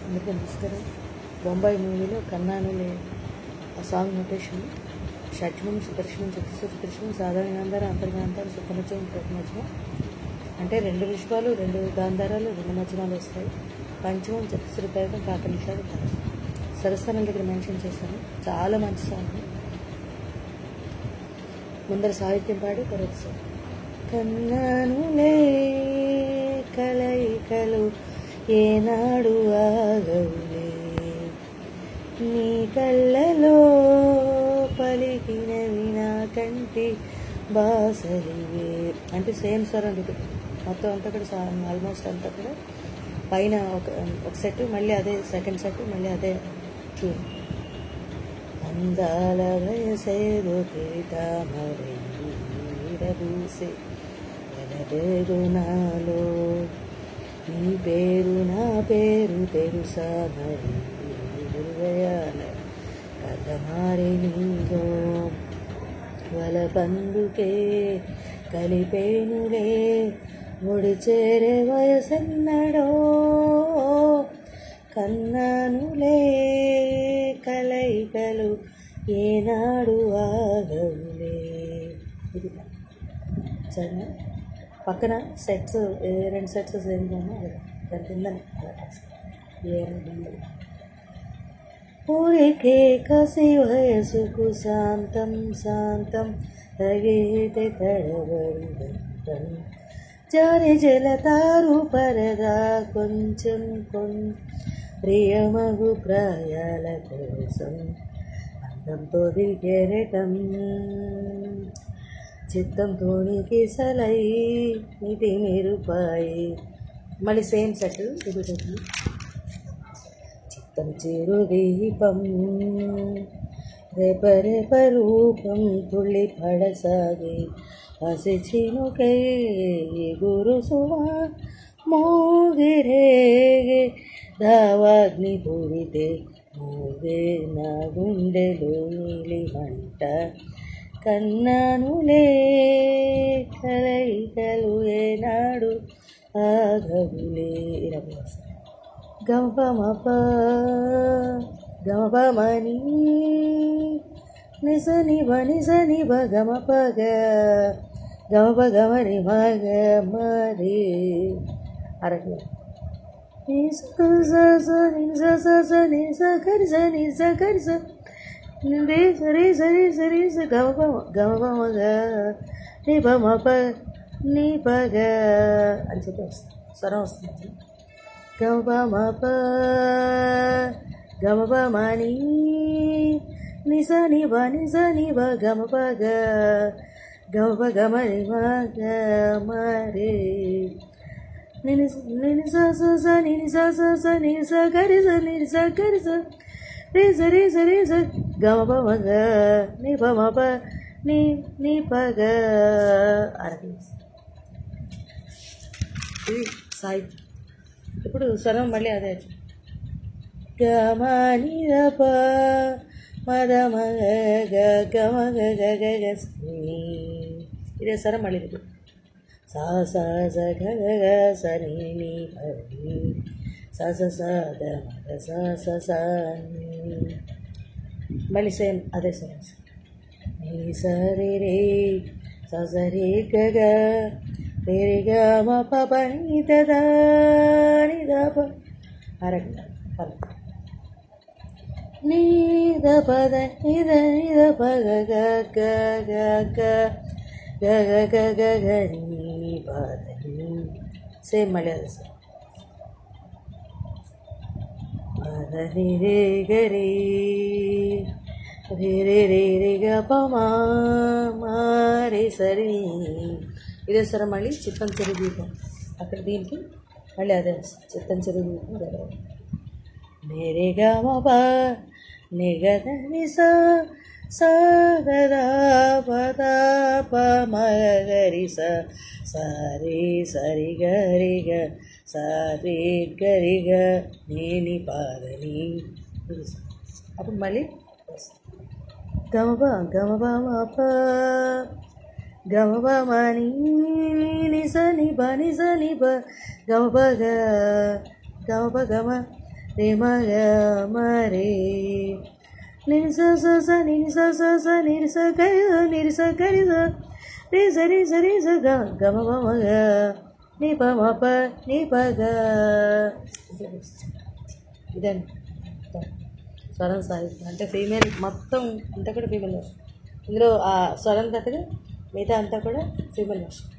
అందరికీ నమస్కారం. బొంబాయి మూవీలో కన్నానులే ఆ సాంగ్ నోటేషన్ షడ్జమం సుదర్శనం చతుస్సుదర్శనం సాధారణ గాంధార అంతర్గాంధారం సుఖమధ్యం ప్రతిమధ్యం అంటే 2 విషపాలు 2 గాంధారాలు 2 మధ్యమాలు వస్తాయి. పంచమం చతుస్సురపేదం 5 నిమిషాలు సరస్థానం దగ్గర మెన్షన్ చేశాను. చాలా మంచి సాంగ్. ముందర సాహిత్యం పాడి తర్వాత సాంగ్. కన్నానులే కలయికలు ఏనాడు ఆగవులే నీ కళ్ళలో పలికినవి నా కంటి బాసలివే అంటే సేమ్ స్వరం రిపీట్ మొత్తం అంతా కూడా ఆల్మోస్ట్ అంతా కూడా పైన ఒక సెట్ మళ్ళీ అదే సెకండ్ సెట్ మళ్ళీ అదే ట్యూన్. అందాల వయసేదో తీరబూసే ఎనబేరు నాలో నీ పేరు నా పేరు తెలుసా మరి హృదయాల కథ మారి నీలో వలపందుకే కలిపేనులే ముడి చేరే వయసెన్నడో కన్నానులే కలయికలు ఏనాడు ఆగవులే. ఇది సరేనా? పక్కన సెట్స్ 2 సెట్స్ సేమ్ దాని కిందని ఊరికే కసి వయసుకు శాంతం శాంతం తగితే తడబడి జారి జలతారు పరదా కొంచెం ప్రియమగు ప్రాయాల కోసం అందంతో దిగెరటం చిత్తంతో కిసలై ఇది నిరుపాయి మళ్ళీ సేమ్ సెట్ దిగుతుంది. చిత్తం చిరు దీపం రేపరేప రూపం తుళ్ళి పడసాగి హసి చినుకై గురు సుమా మోగిరేగే దావాగ్ని పూరితే మోగే నా గుండెలో నీలి మంట కన్నానులే కలయికలు ఏనాడు ఆగవులే. గమపమప గమపమని నిసనిబ నిసనిబ గమపగ గమప గమరి మగ మరి అరగ రే సరే సరే సరే గమపమగ నిపమప నిపగ అని చెప్పి వస్తుంది స్వరం వస్తుంది. గమపమప గమపమని నిసనిబ నిసనిబ గమపగ గమప గమరి మగ మరి నిని స స స నిని స స స నిని స గరి స నిని స గరి స రే స రే స రే స గమపమగ నిపమప నిపగ అరగ. ఇది సాయి. ఇప్పుడు స్వరం మళ్ళీ అదే గమనిరప మద మగ గమ గగ గగ ఇదే స్వరం మళ్ళీ సా సా స గ గ గ స ని ని పరి స స స ద మగ స స స మళ్ళీ సేమ్ అదే స్వరం ని స రి రే స స రి గ గ రే రి గ మ ప ప ని ద ద ని ద ప అరగ పల నీ ద ప ద ని ద ప గ గ గ గ గ గ గ గ గ ని ప ద ని సేమ్ మళ్ళీ అదే సార్ పద రి రే గ రి రే రే రే రే గ ప మా మా రే సరి ఇదే సరే మళ్ళీ చిత్తం చెరు దీపం అక్కడ దీనికి మళ్ళీ అదే చిత్తం చెరు దీపం మేరే గ మ ప ని గ ద ని స స గ ద ప ద ప మ గ రి స స రే స రి గ రి గ స రే గ రి గ ని ని ప ద ని అప్పుడు మళ్ళీ గమప గమప మ ప గమప మని నిస ని ప గమప గ గమ రే మగ మరే నిరిస స నిరిస కరిస రే సరి స గమ మగ నీ ప మ ప నీ పగ. ఇదండి స్వరం సాహిత్యం అంటే ఫీమేల్ మొత్తం అంతా కూడా ఫీమేల్ వర్షన్. ఇందులో ఆ స్వరం తగ్గదు, మిగతా అంతా కూడా ఫీమేల్ వర్షన్.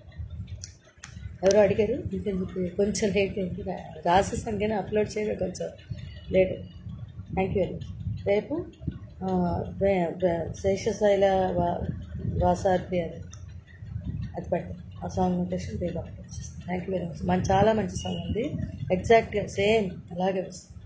ఎవరో అడిగారు ఇంకెందుకు కొంచెం లేట్ అయింది, రాసేసాను కానీ అప్లోడ్ చేయడం కొంచెం late. Thank you very much. రేపు శేషశైల వాసాద్రి అది పట్టు ఆ సాంగ్ నోటేషన్ రేపు అప్లోడ్ చేస్తాను. Thank you very much. చాలా మంచి సాంగ్ ఉంది, ఎగ్జాక్ట్గా సేమ్ అలాగే వస్తుంది.